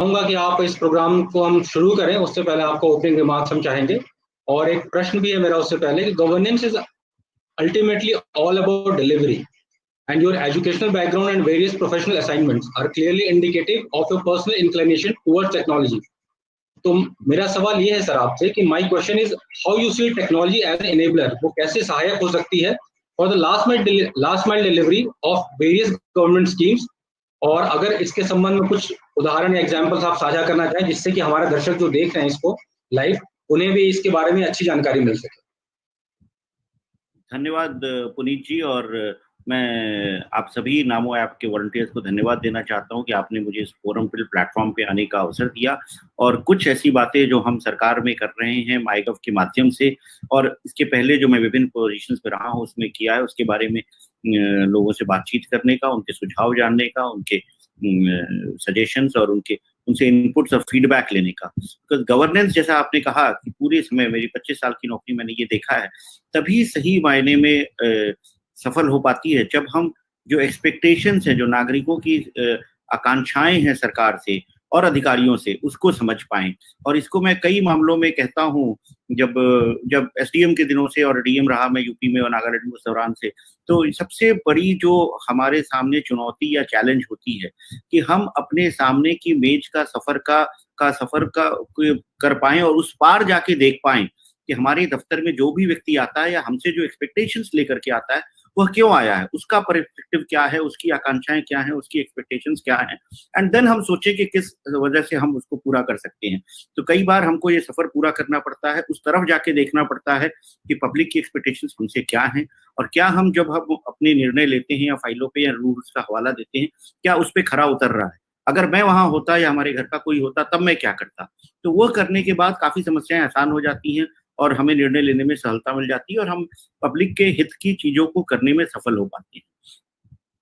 चाहूंगा कि आप इस प्रोग्राम को हम शुरू करें, उससे पहले आपको ओपनिंग रिमार्क्स हम चाहेंगे। और एक प्रश्न भी है मेरा उससे पहले कि governance is ultimately all about delivery and your educational background and various professional assignments are clearly indicative of your personal inclination towards technology. तो मेरा सवाल ये है सर आपसे कि my question is how you see technology as an enabler, वो कैसे सहायक हो सकती है for the last mile delivery of various government schemes. और अगर इसके संबंध में कुछ उदाहरण या एग्जांपल्स आप साझा करना चाहें जिससे कि हमारे दर्शक जो देख रहे हैं इसको लाइव, उन्हें भी इसके बारे में अच्छी जानकारी मिल सके। धन्यवाद पुनीत जी, और मैं आप सभी नामो ऐप के वॉलंटियर्स को धन्यवाद देना चाहता हूं कि आपने मुझे इस फोरम पे प्लेटफॉर्म पे आने का अवसर दिया और कुछ ऐसी बातें जो हम सरकार में कर रहे हैं माईगव के माध्यम से और इसके पहले जो मैं विभिन्न पोजीशंस पे रहा हूं उसमें किया है, उसके बारे में लोगों से बातचीत करने का, उनके सुझाव जानने का, उनके सजेशंस और उनसे इनपुट्स और फीडबैक लेने का। बिकॉज गवर्नेंस, जैसा आपने कहा कि पूरे समय मेरी 25 साल की नौकरी मैंने ये देखा है, तभी सही मायने में सफल हो पाती है जब हम जो एक्सपेक्टेशंस हैं, जो नागरिकों की आकांक्षाएं हैं सरकार से और अधिकारियों से, उसको समझ पाएं। और इसको मैं कई मामलों में कहता हूं, जब एसडीएम के दिनों से और डीएम रहा मैं यूपी में और नागालैंड में उस दौरान से, तो सबसे बड़ी जो हमारे सामने चुनौती या चैलेंज होती है कि हम अपने सामने की मेज का सफर कर पाएं और उस पार जाके देख पाएं कि हमारे दफ्तर में जो भी व्यक्ति आता है या हमसे जो एक्सपेक्टेशंस लेकर के आता है वह क्यों आया है, उसका पर्सपेक्टिव क्या है, उसकी आकांक्षाएं क्या हैं, उसकी एक्सपेक्टेशंस क्या हैं, एंड देन हम सोचें कि किस वजह से हम उसको पूरा कर सकते हैं। तो कई बार हमको ये सफर पूरा करना पड़ता है, उस तरफ जाके देखना पड़ता है कि पब्लिक की एक्सपेक्टेशंस हमसे क्या हैं और क्या हम जब हम अपने निर्णय लेते हैं या फाइलों पे या रूल्स का हवाला देते हैं, क्या उस पर खरा उतर रहा है। अगर मैं वहां होता या हमारे घर का कोई होता तब मैं क्या करता। तो वो करने के बाद काफी समस्याएं आसान हो जाती हैं और हमें निर्णय लेने में सहलता मिल जाती है और हम पब्लिक के हित की चीजों को करने में सफल हो पाते हैं।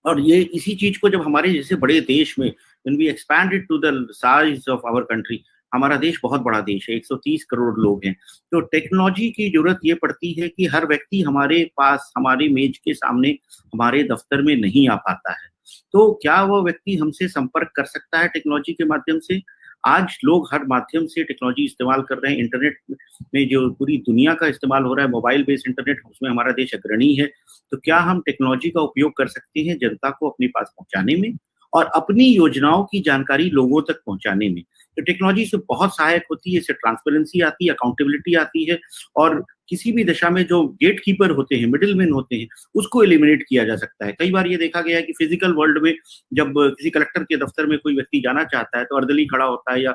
और ये इसी चीज को जब हमारे जैसे बड़े देश में when we expanded to the size of our country, हमारा देश बहुत बड़ा देश है, 130 करोड़ लोग हैं, तो टेक्नोलॉजी की जरूरत ये पड़ती है कि हर व्यक्ति हमारे पास, हमारे मेज के सामने, हमारे दफ्तर में नहीं आ पाता है। तो क्या वो व्यक्ति हमसे संपर्क कर सकता है टेक्नोलॉजी के माध्यम से? आज लोग हर माध्यम से टेक्नोलॉजी इस्तेमाल कर रहे हैं। इंटरनेट में जो पूरी दुनिया का इस्तेमाल हो रहा है, मोबाइल बेस्ड इंटरनेट, उसमें हमारा देश अग्रणी है। तो क्या हम टेक्नोलॉजी का उपयोग कर सकते हैं जनता को अपने पास पहुंचाने में और अपनी योजनाओं की जानकारी लोगों तक पहुंचाने में? तो टेक्नोलॉजी से बहुत सहायक होती है, इससे ट्रांसपेरेंसी आती है, अकाउंटेबिलिटी आती है और किसी भी दशा में जो गेट कीपर होते हैं, मिडिलमैन होते हैं, उसको एलिमिनेट किया जा सकता है। कई बार ये देखा गया है कि फिजिकल वर्ल्ड में जब किसी कलेक्टर के दफ्तर में कोई व्यक्ति जाना चाहता है तो अर्दली खड़ा होता है या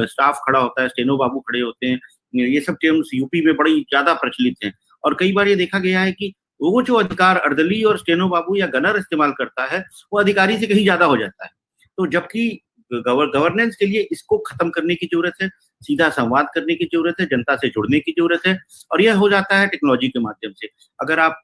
स्टाफ खड़ा होता है, स्टेनो बाबू खड़े होते हैं। ये सब टर्म्स यूपी में बड़ी ज्यादा प्रचलित हैं और कई बार ये देखा गया है कि वो जो अधिकार अर्दली और स्टेनो बाबू या गनर इस्तेमाल करता है वो अधिकारी से कहीं ज्यादा हो जाता है। तो जबकि गवर्नेंस के लिए इसको खत्म करने की जरूरत है, सीधा संवाद करने की जरूरत है, जनता से जुड़ने की जरूरत है और यह हो जाता है टेक्नोलॉजी के माध्यम से। अगर आप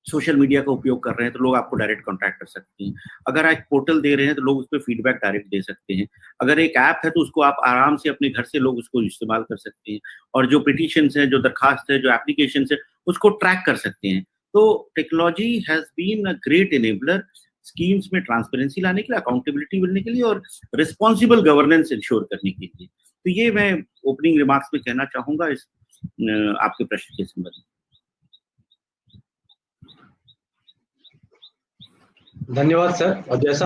सोशल मीडिया का उपयोग कर रहे हैं तो लोग आपको डायरेक्ट कांटेक्ट कर सकते हैं। अगर आप पोर्टल दे रहे हैं तो लोग उस पर फीडबैक डायरेक्ट दे सकते हैं। अगर एक ऐप है तो उसको आप आराम से अपने घर से लोग उसको इस्तेमाल कर सकते हैं और जो पिटीशंस है, जो दरखास्त है, जो एप्लीकेशन है, उसको ट्रैक कर सकते हैं। तो technology has been a great enabler schemes में ट्रांसपेरेंसी लाने के लिए, अकाउंटेबिलिटी मिलने के लिए और रिस्पॉन्सिबल गवर्नेंस इंश्योर करने के लिए। तो ये मैं ओपनिंग रिमार्क्स में कहना चाहूंगा इस आपके प्रश्न के संबंध में। धन्यवाद सर। और जैसा